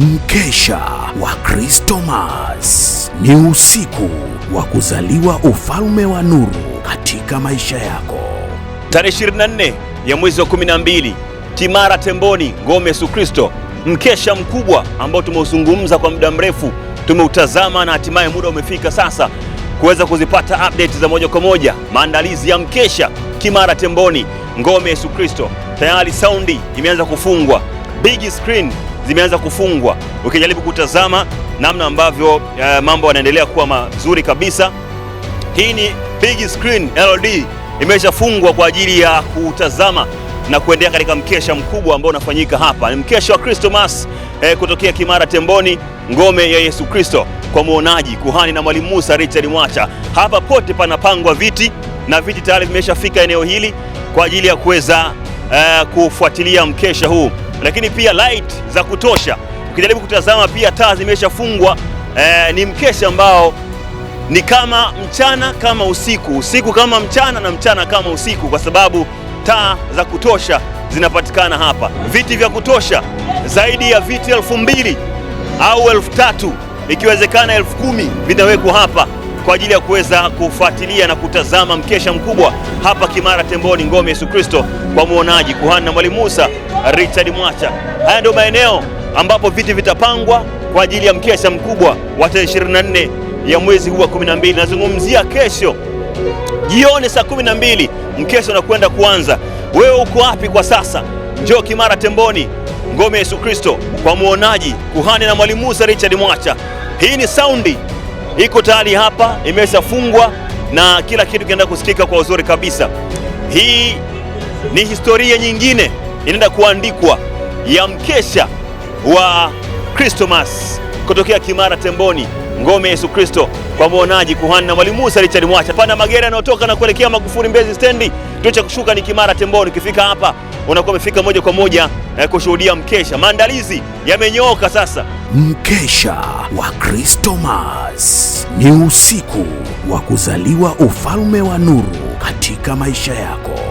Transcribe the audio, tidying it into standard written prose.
Mkesha wa Kristomasi ni usiku wa kuzaliwa ufalme wa nuru katika maisha yako. Tarehe 24 ya mwezi wa 12, Kimara Temboni, Ngome Yesu Kristo. Mkesha mkubwa ambao tumeuzungumza kwa muda mrefu, tumeutazama na hatimaye muda umefika sasa kuweza kuzipata update za moja kwa moja. Maandalizi ya mkesha Kimara Temboni, Ngome Yesu Kristo. Tayari saundi imeanza kufungwa, big screen zimeanza kufungwa. Ukijaribu kutazama namna ambavyo mambo yanaendelea kuwa mazuri kabisa. Hii ni big screen LED imeshafungwa kwa ajili ya kutazama na kuendelea katika mkesha mkubwa ambao unafanyika hapa. Ni mkesha wa Kristomasi kutokea Kimara Temboni, Ngome ya Yesu Kristo, kwa muonaji kuhani na Mwalimu Musa Richard Mwacha. Hapa pote panapangwa viti na viti tayari vimeshafika eneo hili kwa ajili ya kuweza kufuatilia mkesha huu, lakini pia light za kutosha. Ukijaribu kutazama pia taa zimeshafungwa. Ni mkesha ambao ni kama mchana kama usiku, usiku kama mchana na mchana kama usiku, kwa sababu taa za kutosha zinapatikana hapa. Viti vya kutosha, zaidi ya viti 2000 au 3000, ikiwezekana 10,000 vinawekwa hapa kwa ajili ya kuweza kufuatilia na kutazama mkesha mkubwa hapa Kimara Temboni, Ngome Yesu Kristo, kwa muonaji kuhani na Mwalimu Musa Richard Mwacha. Haya ndio maeneo ambapo viti vitapangwa kwa ajili ya mkesha mkubwa wa tarehe 24 ya mwezi huu wa 12. Nazungumzia kesho jioni saa 12 mkesha unakwenda kuanza. Wewe uko wapi kwa sasa? Njoo Kimara Temboni, Ngome Yesu Kristo, kwa muonaji kuhani na Mwalimu Musa Richard Mwacha. Hii ni saundi iko tayari hapa, imeshafungwa na kila kitu kinaenda kusikika kwa uzuri kabisa. Hii ni historia nyingine inaenda kuandikwa ya mkesha wa Kristomasi kutokea Kimara Temboni, Ngome Yesu Kristo, kwa muonaji kuhani na Mwalimu Musa Richard Mwacha. Pana magari yanayotoka na kuelekea Magufuli Mbezi stendi, kituo cha kushuka ni Kimara Temboni. Ukifika hapa unakuwa umefika moja kwa moja kushuhudia mkesha. Maandalizi yamenyooka sasa. Mkesha wa Kristomasi ni usiku wa kuzaliwa ufalme wa nuru katika maisha yako.